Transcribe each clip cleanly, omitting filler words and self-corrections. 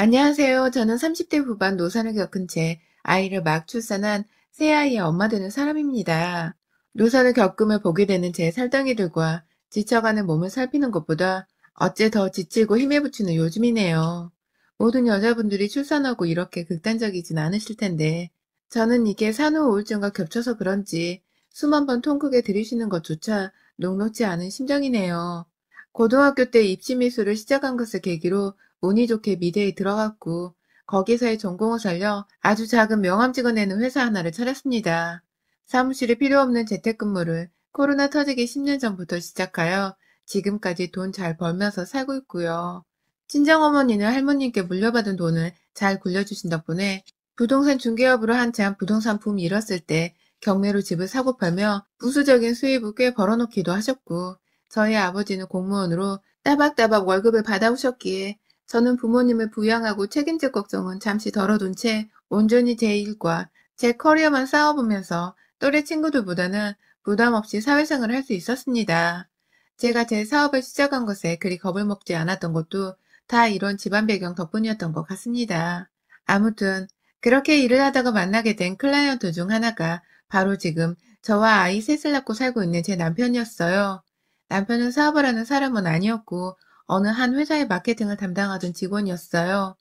안녕하세요. 저는 30대 후반 노산을 겪은 채 아이를 막 출산한 새아이의 엄마 되는 사람입니다. 노산을 겪음을 보게 되는 제 살덩이들과 지쳐가는 몸을 살피는 것보다 어째 더 지치고 힘에 부치는 요즘이네요. 모든 여자분들이 출산하고 이렇게 극단적이진 않으실 텐데 저는 이게 산후 우울증과 겹쳐서 그런지 수만 번 통 크게 들이쉬는 것조차 녹록지 않은 심정이네요. 고등학교 때 입시 미술을 시작한 것을 계기로 운이 좋게 미대에 들어갔고 거기서의 전공을 살려 아주 작은 명함 찍어내는 회사 하나를 차렸습니다. 사무실에 필요 없는 재택근무를 코로나 터지기 10년 전부터 시작하여 지금까지 돈 잘 벌면서 살고 있고요. 친정어머니는 할머님께 물려받은 돈을 잘 굴려주신 덕분에 부동산 중개업으로 한참 부동산 붐이 일었을 때 경매로 집을 사고 팔며 부수적인 수입을 꽤 벌어놓기도 하셨고 저희 아버지는 공무원으로 따박따박 월급을 받아오셨기에 저는 부모님을 부양하고 책임질 걱정은 잠시 덜어둔 채 온전히 제 일과 제 커리어만 쌓아보면서 또래 친구들보다는 부담 없이 사회생활을 할 수 있었습니다. 제가 제 사업을 시작한 것에 그리 겁을 먹지 않았던 것도 다 이런 집안 배경 덕분이었던 것 같습니다. 아무튼 그렇게 일을 하다가 만나게 된 클라이언트 중 하나가 바로 지금 저와 아이 셋을 낳고 살고 있는 제 남편이었어요. 남편은 사업을 하는 사람은 아니었고 어느 한 회사의 마케팅을 담당하던 직원이었어요.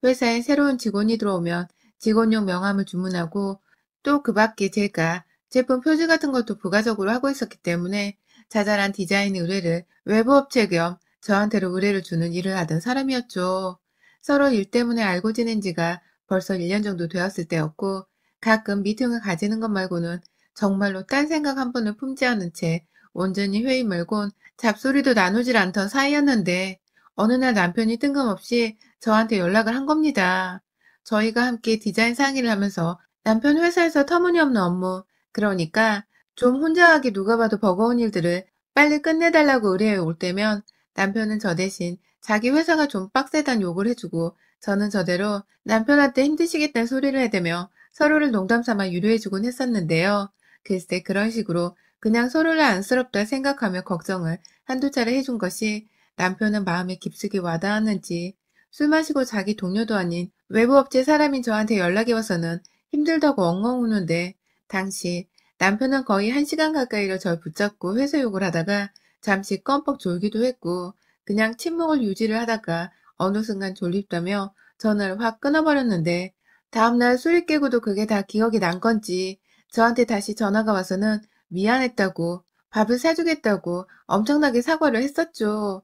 회사에 새로운 직원이 들어오면 직원용 명함을 주문하고 또 그 밖에 제가 제품 표지 같은 것도 부가적으로 하고 있었기 때문에 자잘한 디자인 의뢰를 외부 업체 겸 저한테로 의뢰를 주는 일을 하던 사람이었죠. 서로 일 때문에 알고 지낸 지가 벌써 1년 정도 되었을 때였고 가끔 미팅을 가지는 것 말고는 정말로 딴 생각 한 번을 품지 않은 채 온전히 회의 말곤 잡소리도 나누질 않던 사이였는데 어느 날 남편이 뜬금없이 저한테 연락을 한 겁니다. 저희가 함께 디자인 상의를 하면서 남편 회사에서 터무니없는 업무, 그러니까 좀 혼자 하기 누가 봐도 버거운 일들을 빨리 끝내달라고 의뢰해 올 때면 남편은 저 대신 자기 회사가 좀 빡세단 욕을 해주고 저는 저대로 남편한테 힘드시겠다는 소리를 해대며 서로를 농담 삼아 유료해주곤 했었는데요. 글쎄 그런 식으로 그냥 서로를 안쓰럽다 생각하며 걱정을 한두 차례 해준 것이 남편은 마음에 깊숙이 와닿았는지 술 마시고 자기 동료도 아닌 외부 업체 사람인 저한테 연락이 와서는 힘들다고 엉엉 우는데 당시 남편은 거의 1시간 가까이를 절 붙잡고 회사 욕을 하다가 잠시 껌뻑 졸기도 했고 그냥 침묵을 유지를 하다가 어느 순간 졸립다며 전화를 확 끊어버렸는데 다음날 술이 깨고도 그게 다 기억이 난 건지 저한테 다시 전화가 와서는 미안했다고 밥을 사주겠다고 엄청나게 사과를 했었죠.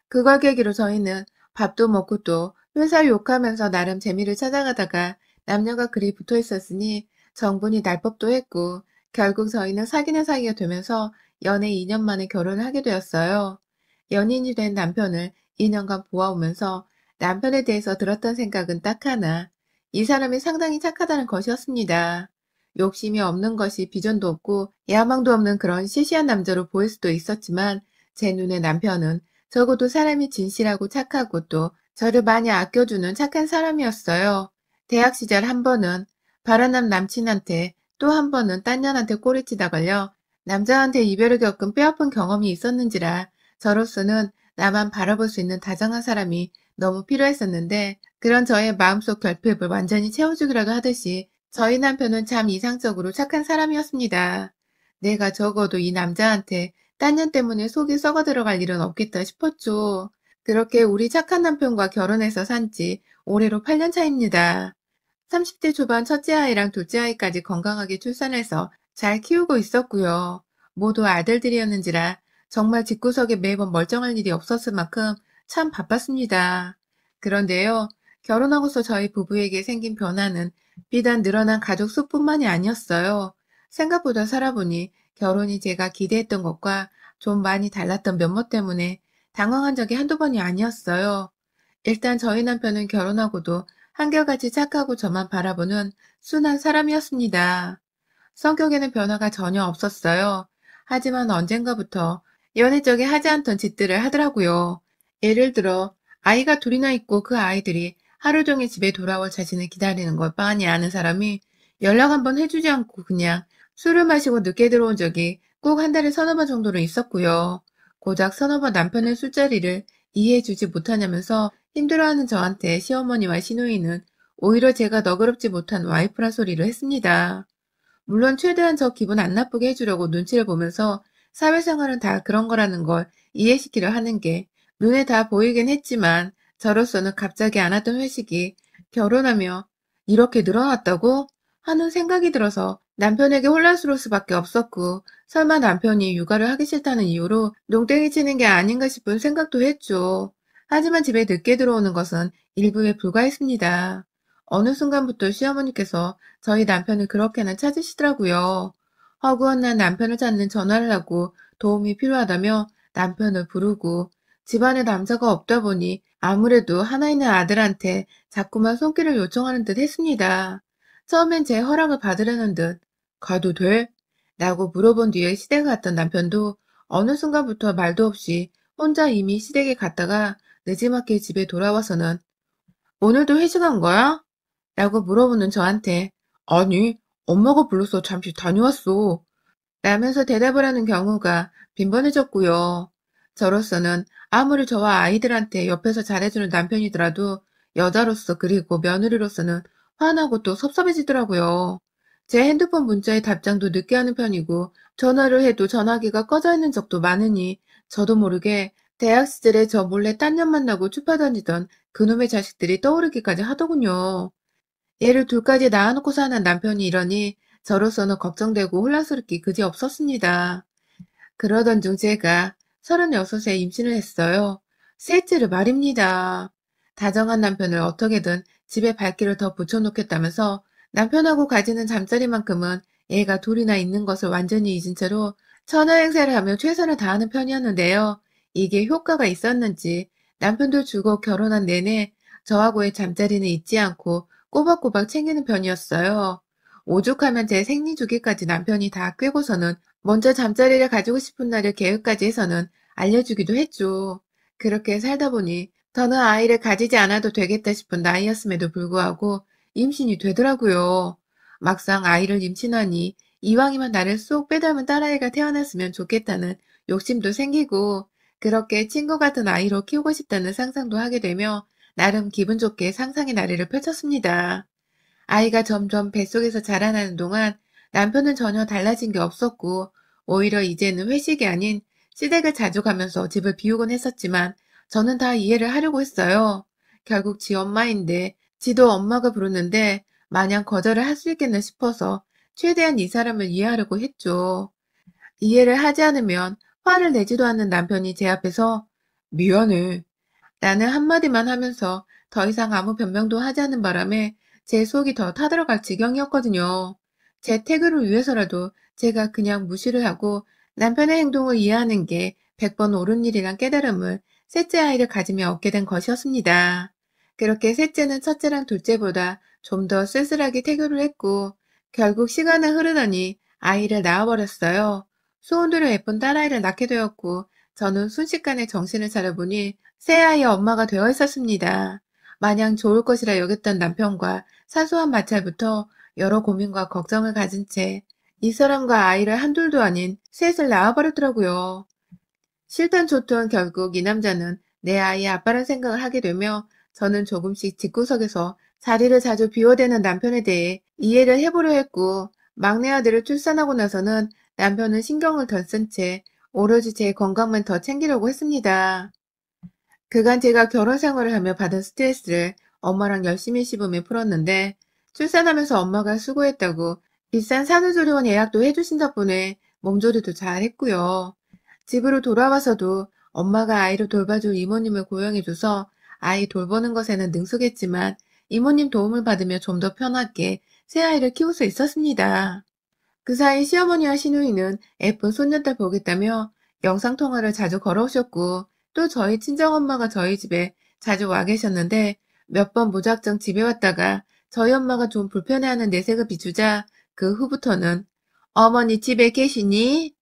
그걸 계기로 저희는 밥도 먹고 또 회사 욕하면서 나름 재미를 찾아가다가 남녀가 그리 붙어 있었으니 정분이 날 법도 했고 결국 저희는 사귀는 사이가 되면서 연애 2년 만에 결혼을 하게 되었어요. 연인이 된 남편을 2년간 보아오면서 남편에 대해서 들었던 생각은 딱 하나. 이 사람이 상당히 착하다는 것이었습니다. 욕심이 없는 것이 비전도 없고 야망도 없는 그런 시시한 남자로 보일 수도 있었지만 제 눈에 남편은 적어도 사람이 진실하고 착하고 또 저를 많이 아껴주는 착한 사람이었어요. 대학 시절 한 번은 바라남 남친한테 또 한 번은 딴 년한테 꼬리치다 걸려 남자한테 이별을 겪은 뼈아픈 경험이 있었는지라 저로서는 나만 바라볼 수 있는 다정한 사람이 너무 필요했었는데 그런 저의 마음속 결핍을 완전히 채워주기라도 하듯이 저희 남편은 참 이상적으로 착한 사람이었습니다. 내가 적어도 이 남자한테 딴 년 때문에 속이 썩어 들어갈 일은 없겠다 싶었죠. 그렇게 우리 착한 남편과 결혼해서 산지 올해로 8년 차입니다. 30대 초반 첫째 아이랑 둘째 아이까지 건강하게 출산해서 잘 키우고 있었고요. 모두 아들들이었는지라 정말 집구석에 매번 멀쩡할 일이 없었을 만큼 참 바빴습니다. 그런데요, 결혼하고서 저희 부부에게 생긴 변화는 비단 늘어난 가족 수뿐만이 아니었어요. 생각보다 살아보니 결혼이 제가 기대했던 것과 좀 많이 달랐던 면모 때문에 당황한 적이 한두 번이 아니었어요. 일단 저희 남편은 결혼하고도 한결같이 착하고 저만 바라보는 순한 사람이었습니다. 성격에는 변화가 전혀 없었어요. 하지만 언젠가부터 연애 적에 하지 않던 짓들을 하더라고요. 예를 들어 아이가 둘이나 있고 그 아이들이 하루 종일 집에 돌아올 자신을 기다리는 걸 뻔히 아는 사람이 연락 한번 해주지 않고 그냥 술을 마시고 늦게 들어온 적이 꼭 한 달에 서너 번 정도로 있었고요. 고작 서너 번 남편의 술자리를 이해해주지 못하냐면서 힘들어하는 저한테 시어머니와 시누이는 오히려 제가 너그럽지 못한 와이프란 소리를 했습니다. 물론 최대한 저 기분 안 나쁘게 해주려고 눈치를 보면서 사회생활은 다 그런 거라는 걸 이해시키려 하는 게 눈에 다 보이긴 했지만 저로서는 갑자기 안 하던 회식이 결혼하며 이렇게 늘어났다고 하는 생각이 들어서 남편에게 혼란스러울 수밖에 없었고 설마 남편이 육아를 하기 싫다는 이유로 농땡이 치는 게 아닌가 싶은 생각도 했죠. 하지만 집에 늦게 들어오는 것은 일부에 불과했습니다. 어느 순간부터 시어머니께서 저희 남편을 그렇게나 찾으시더라고요. 허구한 날 남편을 찾는 전화를 하고 도움이 필요하다며 남편을 부르고 집안에 남자가 없다 보니 아무래도 하나 있는 아들한테 자꾸만 손길을 요청하는 듯 했습니다. 처음엔 제 허락을 받으려는 듯 가도 돼? 라고 물어본 뒤에 시댁에 갔던 남편도 어느 순간부터 말도 없이 혼자 이미 시댁에 갔다가 늦지막히 집에 돌아와서는 오늘도 회식한 거야? 라고 물어보는 저한테 아니, 엄마가 불러서 잠시 다녀왔어. 라면서 대답을 하는 경우가 빈번해졌고요. 저로서는 아무리 저와 아이들한테 옆에서 잘해주는 남편이더라도 여자로서 그리고 며느리로서는 화나고 또 섭섭해지더라고요. 제 핸드폰 문자에 답장도 늦게 하는 편이고 전화를 해도 전화기가 꺼져 있는 적도 많으니 저도 모르게 대학 시절에 저 몰래 딴 년 만나고 추파 던지던 그놈의 자식들이 떠오르기까지 하더군요. 애를 둘까지 낳아놓고 사는 남편이 이러니 저로서는 걱정되고 혼란스럽기 그지없었습니다. 그러던 중 제가 36에 임신을 했어요. 셋째를 말입니다. 다정한 남편을 어떻게든 집에 발길을 더 붙여놓겠다면서 남편하고 가지는 잠자리만큼은 애가 둘이나 있는 것을 완전히 잊은 채로 처녀행세를 하며 최선을 다하는 편이었는데요. 이게 효과가 있었는지 남편도 주고 결혼한 내내 저하고의 잠자리는 잊지 않고 꼬박꼬박 챙기는 편이었어요. 오죽하면 제 생리 주기까지 남편이 다 꿰고서는 먼저 잠자리를 가지고 싶은 날을 계획까지 해서는 알려주기도 했죠. 그렇게 살다 보니 더는 아이를 가지지 않아도 되겠다 싶은 나이였음에도 불구하고 임신이 되더라고요. 막상 아이를 임신하니 이왕이면 나를 쏙 빼닮은 딸아이가 태어났으면 좋겠다는 욕심도 생기고 그렇게 친구 같은 아이로 키우고 싶다는 상상도 하게 되며 나름 기분 좋게 상상의 나래를 펼쳤습니다. 아이가 점점 뱃속에서 자라나는 동안 남편은 전혀 달라진 게 없었고 오히려 이제는 회식이 아닌 시댁을 자주 가면서 집을 비우곤 했었지만 저는 다 이해를 하려고 했어요. 결국 지 엄마인데 지도 엄마가 부르는데 마냥 거절을 할 수 있겠나 싶어서 최대한 이 사람을 이해하려고 했죠. 이해를 하지 않으면 화를 내지도 않는 남편이 제 앞에서 미안해 라는 한마디만 하면서 더 이상 아무 변명도 하지 않는 바람에 제 속이 더 타들어갈 지경이었거든요. 제 태교를 위해서라도 제가 그냥 무시를 하고 남편의 행동을 이해하는 게 100번 옳은 일이란 깨달음을 셋째 아이를 가지며 얻게 된 것이었습니다. 그렇게 셋째는 첫째랑 둘째보다 좀 더 쓸쓸하게 태교를 했고 결국 시간은 흐르더니 아이를 낳아버렸어요. 소원대로 예쁜 딸아이를 낳게 되었고 저는 순식간에 정신을 차려보니 새 아이의 엄마가 되어 있었습니다. 마냥 좋을 것이라 여겼던 남편과 사소한 마찰부터 여러 고민과 걱정을 가진 채 이 사람과 아이를 한둘도 아닌 셋을 낳아버렸더라고요. 싫든 좋든 결국 이 남자는 내 아이의 아빠란 생각을 하게 되며 저는 조금씩 집구석에서 자리를 자주 비워대는 남편에 대해 이해를 해보려 했고 막내 아들을 출산하고 나서는 남편은 신경을 덜 쓴 채 오로지 제 건강만 더 챙기려고 했습니다. 그간 제가 결혼 생활을 하며 받은 스트레스를 엄마랑 열심히 씹으며 풀었는데 출산하면서 엄마가 수고했다고 비싼 산후조리원 예약도 해주신 덕분에 몸조리도 잘 했고요. 집으로 돌아와서도 엄마가 아이를 돌봐줄 이모님을 고용해줘서 아이 돌보는 것에는 능숙했지만 이모님 도움을 받으며 좀 더 편하게 새아이를 키울 수 있었습니다. 그 사이 시어머니와 시누이는 예쁜 손녀딸 보겠다며 영상통화를 자주 걸어오셨고 또 저희 친정엄마가 저희 집에 자주 와 계셨는데 몇 번 무작정 집에 왔다가 저희 엄마가 좀 불편해하는 내색을 비추자 그 후부터는 어머니 집에 계시니?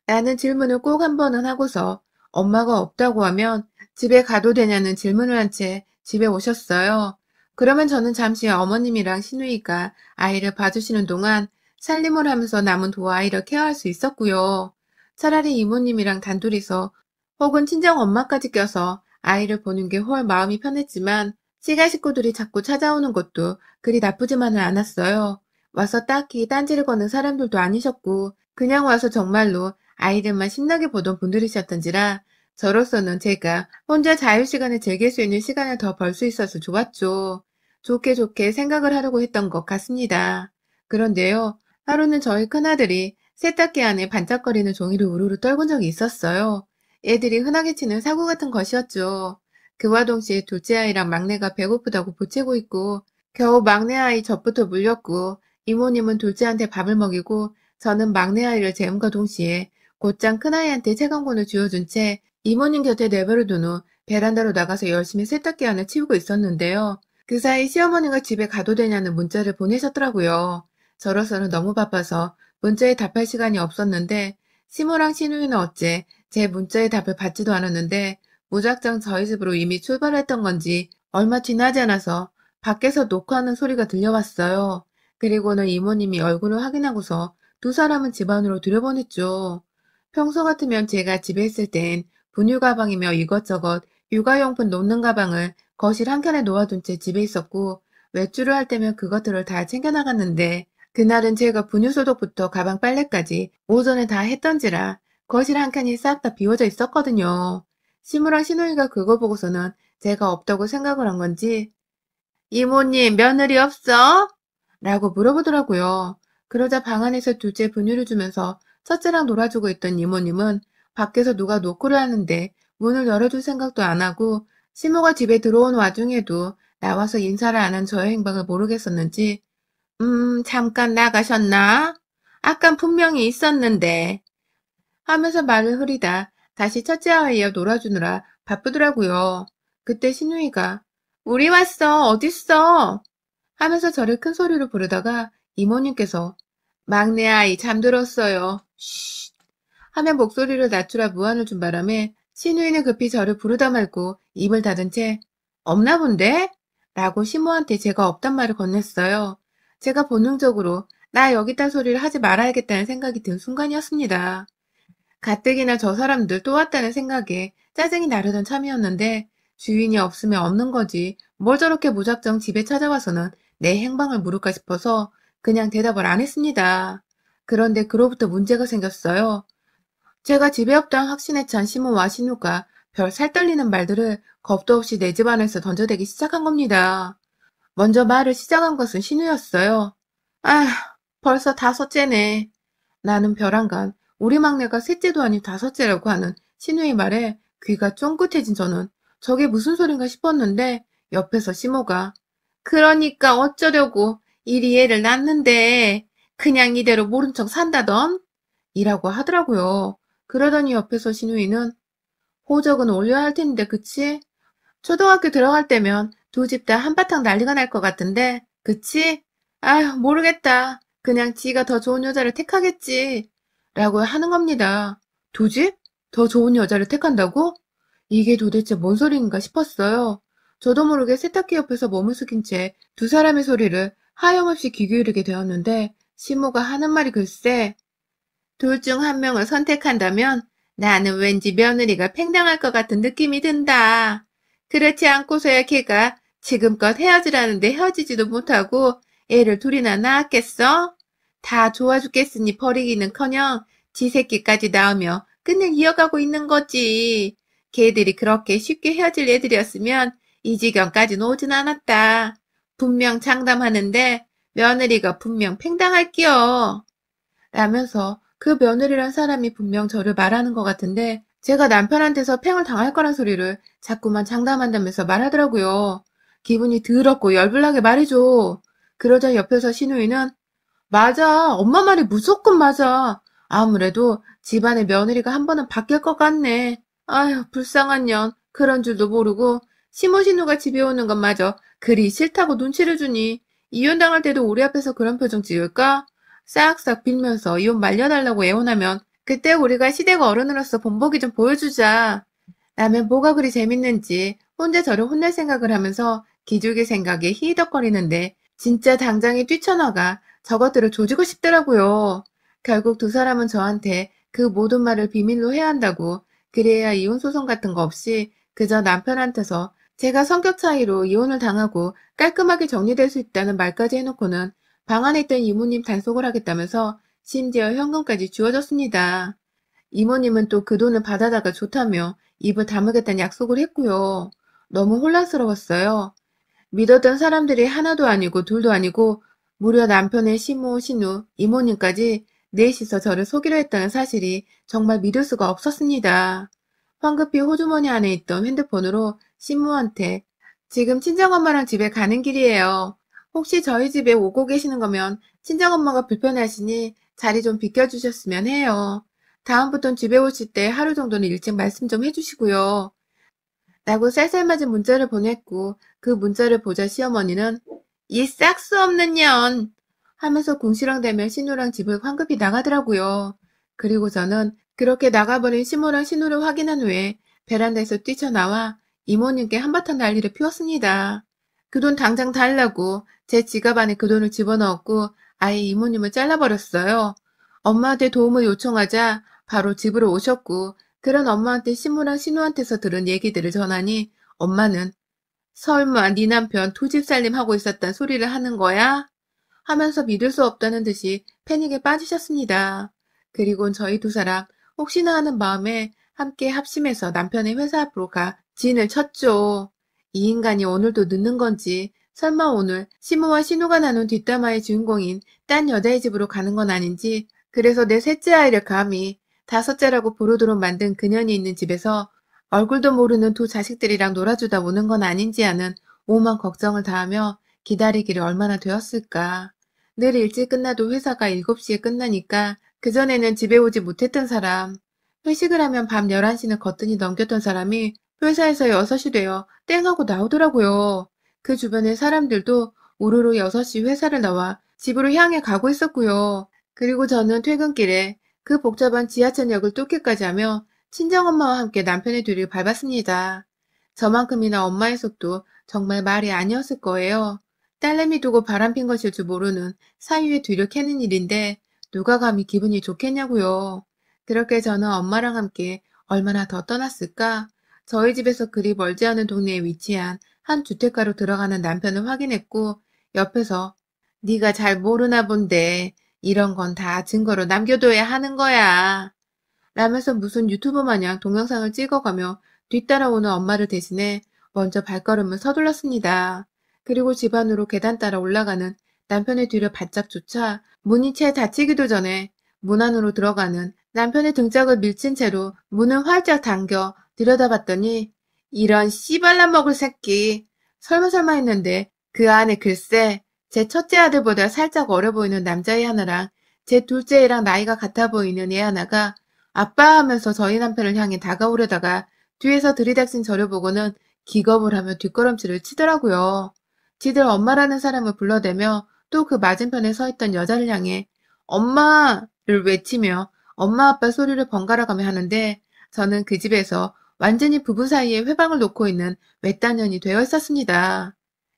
라는 질문을 꼭 한 번은 하고서 엄마가 없다고 하면 집에 가도 되냐는 질문을 한 채 집에 오셨어요. 그러면 저는 잠시 어머님이랑 시누이가 아이를 봐주시는 동안 살림을 하면서 남은 두 아이를 케어할 수 있었고요. 차라리 이모님이랑 단둘이서 혹은 친정 엄마까지 껴서 아이를 보는 게 훨 마음이 편했지만 시가 식구들이 자꾸 찾아오는 것도 그리 나쁘지만은 않았어요. 와서 딱히 딴지를 거는 사람들도 아니셨고 그냥 와서 정말로 아이들만 신나게 보던 분들이셨던지라 저로서는 제가 혼자 자유시간을 즐길 수 있는 시간을 더 벌 수 있어서 좋았죠. 좋게 좋게 생각을 하려고 했던 것 같습니다. 그런데요, 하루는 저희 큰아들이 세탁기 안에 반짝거리는 종이를 우르르 떨군 적이 있었어요. 애들이 흔하게 치는 사고 같은 것이었죠. 그와 동시에 둘째 아이랑 막내가 배고프다고 보채고 있고 겨우 막내 아이 젖부터 물렸고 이모님은 둘째한테 밥을 먹이고 저는 막내 아이를 재움과 동시에 곧장 큰아이한테 책 한 권을 쥐어준 채 이모님 곁에 내버려둔 후 베란다로 나가서 열심히 세탁기 안을 치우고 있었는데요. 그 사이 시어머니가 집에 가도 되냐는 문자를 보내셨더라고요. 저로서는 너무 바빠서 문자에 답할 시간이 없었는데 시모랑 시누이는 어째 제 문자에 답을 받지도 않았는데 무작정 저희 집으로 이미 출발했던 건지 얼마 지나지 않아서 밖에서 녹화하는 소리가 들려왔어요. 그리고는 이모님이 얼굴을 확인하고서 두 사람은 집 안으로 들여보냈죠. 평소 같으면 제가 집에 있을 땐 분유 가방이며 이것저것 육아용품 놓는 가방을 거실 한켠에 놓아둔 채 집에 있었고 외출을 할 때면 그것들을 다 챙겨나갔는데 그날은 제가 분유 소독부터 가방 빨래까지 오전에 다 했던지라 거실 한 칸이 싹 다 비워져 있었거든요. 시무랑 시누이가 그거 보고서는 제가 없다고 생각을 한 건지 이모님 며느리 없어? 라고 물어보더라고요. 그러자 방 안에서 둘째 분유를 주면서 첫째랑 놀아주고 있던 이모님은 밖에서 누가 노크를 하는데 문을 열어줄 생각도 안 하고 시모가 집에 들어온 와중에도 나와서 인사를 안 한 저의 행방을 모르겠었는지 잠깐 나가셨나? 아깐 분명히 있었는데 하면서 말을 흐리다 다시 첫째 아이와 놀아주느라 바쁘더라고요. 그때 신우이가 우리 왔어 어딨어? 하면서 저를 큰 소리로 부르다가 이모님께서 막내 아이 잠들었어요. 쉿 하며 목소리를 낮추라 무안을 준 바람에 신우이는 급히 저를 부르다 말고 입을 닫은 채 없나 본데? 라고 시모한테 제가 없단 말을 건넸어요. 제가 본능적으로 나 여기 있단 소리를 하지 말아야겠다는 생각이 든 순간이었습니다. 가뜩이나 저 사람들 또 왔다는 생각에 짜증이 나르던 참이었는데 주인이 없으면 없는 거지 뭘 저렇게 무작정 집에 찾아와서는 내 행방을 물을까 싶어서 그냥 대답을 안 했습니다. 그런데 그로부터 문제가 생겼어요. 제가 집에 없다는 확신에 찬 시모와 신우가 별 살떨리는 말들을 겁도 없이 내 집 안에서 던져대기 시작한 겁니다. 먼저 말을 시작한 것은 신우였어요. 아, 벌써 다섯째네. 나는 벼랑간 우리 막내가 셋째도 아닌 다섯째라고 하는 신우의 말에 귀가 쫑긋해진 저는 저게 무슨 소린가 싶었는데 옆에서 시모가 그러니까 어쩌려고 이리 애를 낳는데 그냥 이대로 모른 척 산다던? 이라고 하더라고요. 그러더니 옆에서 신우이는 호적은 올려야 할 텐데 그치? 초등학교 들어갈 때면 두 집 다 한바탕 난리가 날 것 같은데 그치? 아휴 모르겠다. 그냥 지가 더 좋은 여자를 택하겠지. 라고 하는 겁니다. 두 집? 더 좋은 여자를 택한다고? 이게 도대체 뭔 소리인가 싶었어요. 저도 모르게 세탁기 옆에서 몸을 숙인 채 두 사람의 소리를 하염없이 귀 기울이게 되었는데 시모가 하는 말이 글쎄 둘 중 한 명을 선택한다면 나는 왠지 며느리가 팽당할 것 같은 느낌이 든다. 그렇지 않고서야 걔가 지금껏 헤어지라는데 헤어지지도 못하고 애를 둘이나 낳았겠어? 다 좋아 죽겠으니 버리기는커녕 지 새끼까지 낳으며 그냥 이어가고 있는 거지. 걔들이 그렇게 쉽게 헤어질 애들이었으면 이 지경까지는 오진 않았다. 분명 장담하는데 며느리가 분명 팽당할게요. 라면서 그 며느리란 사람이 분명 저를 말하는 것 같은데 제가 남편한테서 팽을 당할 거란 소리를 자꾸만 장담한다면서 말하더라고요. 기분이 더럽고 열불나게 말이죠. 그러자 옆에서 신우이는 맞아. 엄마 말이 무조건 맞아. 아무래도 집안에 며느리가 한 번은 바뀔 것 같네. 아휴 불쌍한 년. 그런 줄도 모르고 시모신우가 집에 오는 것마저 그리 싫다고 눈치를 주니 이혼당할 때도 우리 앞에서 그런 표정 지을까? 싹싹 빌면서 이혼 말려달라고 애원하면 그때 우리가 시댁 어른으로서 본보기 좀 보여주자. 라면 뭐가 그리 재밌는지 혼자 저를 혼낼 생각을 하면서 기죽일 생각에 히덕거리는데 진짜 당장에 뛰쳐나가 저것들을 조지고 싶더라고요. 결국 두 사람은 저한테 그 모든 말을 비밀로 해야 한다고 그래야 이혼 소송 같은 거 없이 그저 남편한테서 제가 성격 차이로 이혼을 당하고 깔끔하게 정리될 수 있다는 말까지 해놓고는 방 안에 있던 이모님 단속을 하겠다면서 심지어 현금까지 주어졌습니다. 이모님은 또 그 돈을 받아다가 좋다며 입을 다무겠다는 약속을 했고요. 너무 혼란스러웠어요. 믿었던 사람들이 하나도 아니고 둘도 아니고 무려 남편의 시모, 신우, 이모님까지 넷이서 저를 속이려 했다는 사실이 정말 믿을 수가 없었습니다. 황급히 호주머니 안에 있던 핸드폰으로 신모한테 지금 친정엄마랑 집에 가는 길이에요. 혹시 저희 집에 오고 계시는 거면 친정엄마가 불편하시니 자리 좀 비켜주셨으면 해요. 다음부턴 집에 오실 때 하루 정도는 일찍 말씀 좀 해주시고요. 라고 쌀쌀맞은 문자를 보냈고 그 문자를 보자 시어머니는 이 싹수 없는 년 하면서 궁시렁대며 신우랑 집을 황급히 나가더라고요. 그리고 저는 그렇게 나가버린 시모랑 신우를 확인한 후에 베란다에서 뛰쳐나와 이모님께 한바탕 난리를 피웠습니다. 그 돈 당장 달라고 제 지갑 안에 그 돈을 집어넣었고 아예 이모님을 잘라버렸어요. 엄마한테 도움을 요청하자 바로 집으로 오셨고 그런 엄마한테 신모랑 신우한테서 들은 얘기들을 전하니 엄마는 설마 네 남편 두 집 살림 하고 있었단 소리를 하는 거야? 하면서 믿을 수 없다는 듯이 패닉에 빠지셨습니다. 그리곤 저희 두 사람 혹시나 하는 마음에 함께 합심해서 남편의 회사 앞으로 가 진을 쳤죠. 이 인간이 오늘도 늦는 건지 설마 오늘 시모와 신우가 나눈 뒷담화의 주인공인 딴 여자의 집으로 가는 건 아닌지 그래서 내 셋째 아이를 감히 다섯째라고 부르도록 만든 그년이 있는 집에서 얼굴도 모르는 두 자식들이랑 놀아주다 오는 건 아닌지 하는 오만 걱정을 다하며 기다리기를 얼마나 되었을까. 늘 일찍 끝나도 회사가 7시에 끝나니까 그전에는 집에 오지 못했던 사람, 회식을 하면 밤 11시는 거뜬히 넘겼던 사람이 회사에서 6시 되어 땡하고 나오더라고요. 그 주변의 사람들도 우르르 6시 회사를 나와 집으로 향해 가고 있었고요. 그리고 저는 퇴근길에 그 복잡한 지하철역을 뚫기까지 하며 친정엄마와 함께 남편의 뒤를 밟았습니다. 저만큼이나 엄마의 속도 정말 말이 아니었을 거예요. 딸내미 두고 바람핀 것일 줄 모르는 사위의 뒤를 캐는 일인데 누가 감히 기분이 좋겠냐고요. 그렇게 저는 엄마랑 함께 얼마나 더 떠났을까? 저희 집에서 그리 멀지 않은 동네에 위치한 한 주택가로 들어가는 남편을 확인했고 옆에서 네가 잘 모르나 본데 이런 건 다 증거로 남겨둬야 하는 거야. 라면서 무슨 유튜브 마냥 동영상을 찍어가며 뒤따라오는 엄마를 대신해 먼저 발걸음을 서둘렀습니다. 그리고 집 안으로 계단 따라 올라가는 남편의 뒤를 바짝 쫓아 문이 채 닫히기도 전에 문 안으로 들어가는 남편의 등짝을 밀친 채로 문을 활짝 당겨 들여다봤더니 이런 씨발라 먹을 새끼 설마 했는데 그 안에 글쎄 제 첫째 아들보다 살짝 어려 보이는 남자애 하나랑 제 둘째 애랑 나이가 같아 보이는 애 하나가 아빠 하면서 저희 남편을 향해 다가오려다가 뒤에서 들이닥친 저를 보고는 기겁을 하며 뒷걸음질을 치더라고요. 지들 엄마라는 사람을 불러대며 또 그 맞은편에 서 있던 여자를 향해 엄마를 외치며 엄마 아빠 소리를 번갈아가며 하는데 저는 그 집에서 완전히 부부 사이에 회방을 놓고 있는 외딴년이 되어 있었습니다.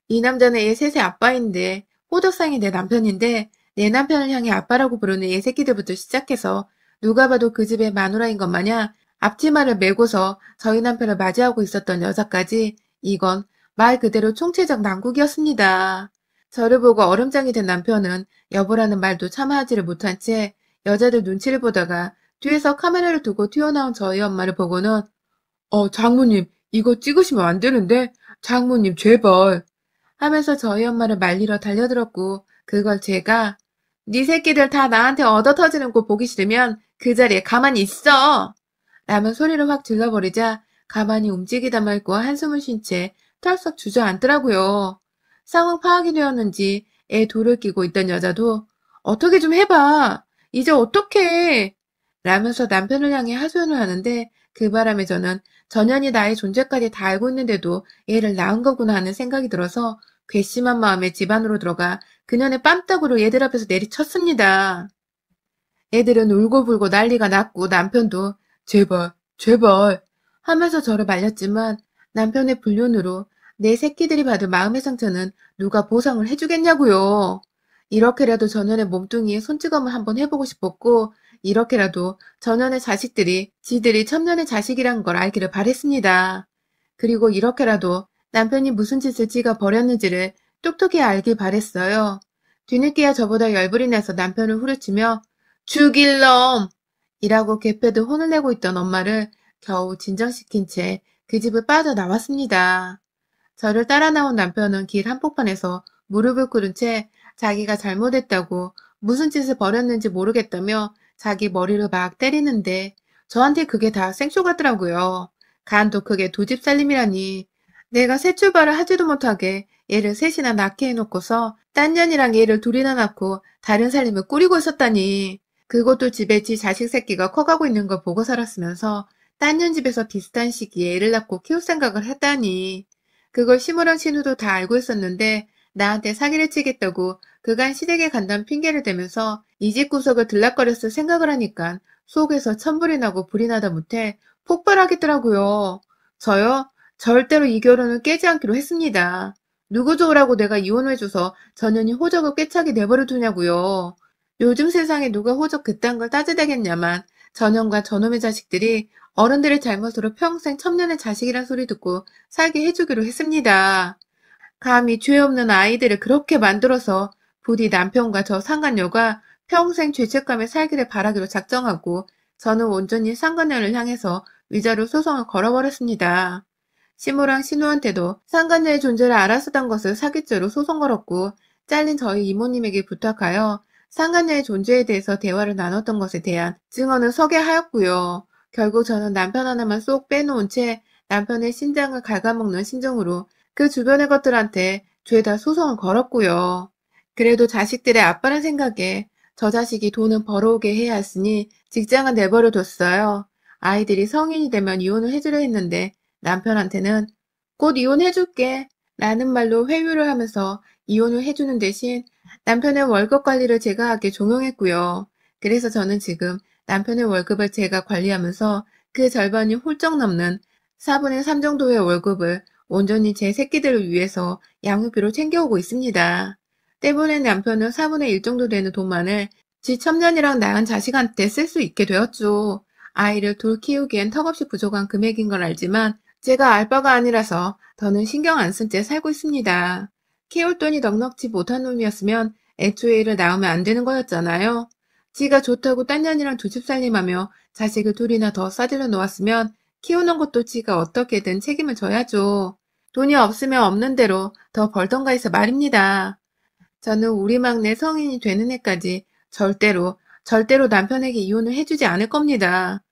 이 남자는 애 셋의 아빠인데 호덕상이 내 남편인데 내 남편을 향해 아빠라고 부르는 애 새끼들부터 시작해서 누가 봐도 그 집의 마누라인 것 마냥 앞치마를 메고서 저희 남편을 맞이하고 있었던 여자까지 이건 말 그대로 총체적 난국이었습니다. 저를 보고 얼음장이 된 남편은 여보라는 말도 참아하지를 못한 채 여자들 눈치를 보다가 뒤에서 카메라를 두고 튀어나온 저희 엄마를 보고는 장모님 이거 찍으시면 안 되는데 장모님 제발 하면서 저희 엄마를 말리러 달려들었고 그걸 제가 네 새끼들 다 나한테 얻어터지는 거 보기 싫으면 그 자리에 가만히 있어! 라면 소리를 확 질러버리자 가만히 움직이다 말고 한숨을 쉰 채 털썩 주저앉더라고요. 상황 파악이 되었는지 애 돌을 끼고 있던 여자도 어떻게 좀 해봐! 이제 어떡해! 라면서 남편을 향해 하소연을 하는데 그 바람에 저는 전현이 나의 존재까지 다 알고 있는데도 얘를 낳은 거구나 하는 생각이 들어서 괘씸한 마음에 집 안으로 들어가 그년의 뺨따구로 얘들 앞에서 내리쳤습니다. 애들은 울고불고 난리가 났고 남편도 제발 제발 하면서 저를 말렸지만 남편의 불륜으로 내 새끼들이 받은 마음의 상처는 누가 보상을 해주겠냐고요. 이렇게라도 전현의 몸뚱이에 손찌검을 한번 해보고 싶었고 이렇게라도 전현의 자식들이 지들이 천년의 자식이란 걸 알기를 바랬습니다. 그리고 이렇게라도 남편이 무슨 짓을 지가 벌였는지를 똑똑히 알길 바랬어요. 뒤늦게야 저보다 열불이 나서 남편을 후려치며 죽일 놈! 이라고 개패듯 혼을 내고 있던 엄마를 겨우 진정시킨 채 그 집을 빠져나왔습니다. 저를 따라 나온 남편은 길 한복판에서 무릎을 꿇은 채 자기가 잘못했다고 무슨 짓을 벌였는지 모르겠다며 자기 머리를 막 때리는데 저한테 그게 다 생쇼 같더라고요. 간도 그게 두 집 살림이라니. 내가 새 출발을 하지도 못하게 얘를 셋이나 낳게 해놓고서 딴 년이랑 얘를 둘이나 낳고 다른 살림을 꾸리고 있었다니. 그것도 집에 지 자식 새끼가 커가고 있는 걸 보고 살았으면서 딴 년 집에서 비슷한 시기에 애를 낳고 키울 생각을 했다니. 그걸 시무랑 신우도 다 알고 있었는데 나한테 사기를 치겠다고 그간 시댁에 간다는 핑계를 대면서 이 집 구석을 들락거렸을 생각을 하니까 속에서 천불이 나고 불이 나다 못해 폭발하겠더라고요. 저요? 절대로 이 결혼을 깨지 않기로 했습니다. 누구 좋으라고 내가 이혼을 해줘서 전현이 호적을 꿰차게 내버려 두냐고요. 요즘 세상에 누가 호적 그딴 걸 따지대겠냐만 전현과 저놈의 자식들이 어른들의 잘못으로 평생 첩년의 자식이란 소리 듣고 살게 해주기로 했습니다. 감히 죄 없는 아이들을 그렇게 만들어서 부디 남편과 저 상간녀가 평생 죄책감에 살기를 바라기로 작정하고 저는 온전히 상간녀를 향해서 위자료 소송을 걸어버렸습니다. 시모랑 신우한테도 상간녀의 존재를 알았었던 것을 사기죄로 소송 걸었고 잘린 저희 이모님에게 부탁하여 상간녀의 존재에 대해서 대화를 나눴던 것에 대한 증언을 서게 하였고요. 결국 저는 남편 하나만 쏙 빼놓은 채 남편의 신장을 갉아먹는 심정으로 그 주변의 것들한테 죄다 소송을 걸었고요. 그래도 자식들의 아빠란 생각에 저 자식이 돈은 벌어오게 해야 했으니 직장은 내버려뒀어요. 아이들이 성인이 되면 이혼을 해주려 했는데 남편한테는 곧 이혼해줄게 라는 말로 회유를 하면서 이혼을 해주는 대신 남편의 월급 관리를 제가 하게 종용했고요. 그래서 저는 지금 남편의 월급을 제가 관리하면서 그 절반이 훌쩍 넘는 4분의 3 정도의 월급을 온전히 제 새끼들을 위해서 양육비로 챙겨오고 있습니다. 때문에 남편은 4분의 1 정도 되는 돈만을 지 첩년이랑 낳은 자식한테 쓸 수 있게 되었죠. 아이를 둘 키우기엔 턱없이 부족한 금액인 걸 알지만 제가 알 바가 아니라서 더는 신경 안 쓴 채 살고 있습니다. 키울 돈이 넉넉지 못한 놈이었으면 애초에 애를 낳으면 안 되는 거였잖아요. 지가 좋다고 딴 년이랑 두 집 살림하며 자식을 둘이나 더 싸들여 놓았으면 키우는 것도 지가 어떻게든 책임을 져야죠. 돈이 없으면 없는 대로 더 벌던가 해서 말입니다. 저는 우리 막내 성인이 되는 해까지 절대로 남편에게 이혼을 해주지 않을 겁니다.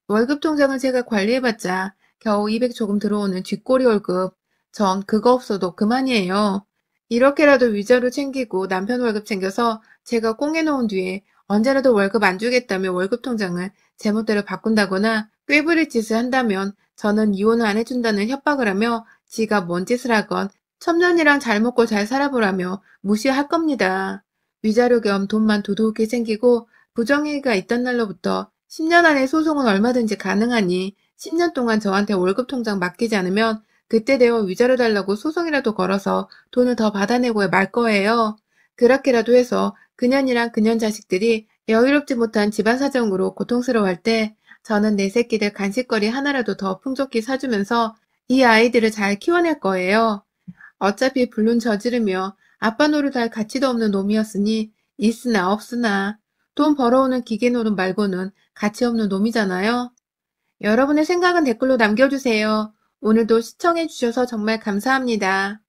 월급 통장을 제가 관리해봤자 겨우 200 조금 들어오는 쥐꼬리 월급. 전 그거 없어도 그만이에요. 이렇게라도 위자료 챙기고 남편 월급 챙겨서 제가 꽁해놓은 뒤에 언제라도 월급 안 주겠다며 월급 통장을 제멋대로 바꾼다거나 꾀부릴 짓을 한다면 저는 이혼을 안 해준다는 협박을 하며 지가 뭔 짓을 하건 첩년이랑 잘 먹고 잘 살아보라며 무시할 겁니다. 위자료 겸 돈만 두둑히 챙기고 부정행위가 있던 날로부터 10년 안에 소송은 얼마든지 가능하니 10년 동안 저한테 월급 통장 맡기지 않으면 그때 되어 위자료 달라고 소송이라도 걸어서 돈을 더 받아내고 말 거예요. 그렇게라도 해서 그년이랑 그년 자식들이 여유롭지 못한 집안 사정으로 고통스러워할 때 저는 내 새끼들 간식거리 하나라도 더 풍족히 사주면서 이 아이들을 잘 키워낼 거예요. 어차피 불륜 저지르며 아빠 노릇할 가치도 없는 놈이었으니 있으나 없으나 돈 벌어오는 기계 노릇 말고는 가치 없는 놈이잖아요. 여러분의 생각은 댓글로 남겨주세요. 오늘도 시청해주셔서 정말 감사합니다.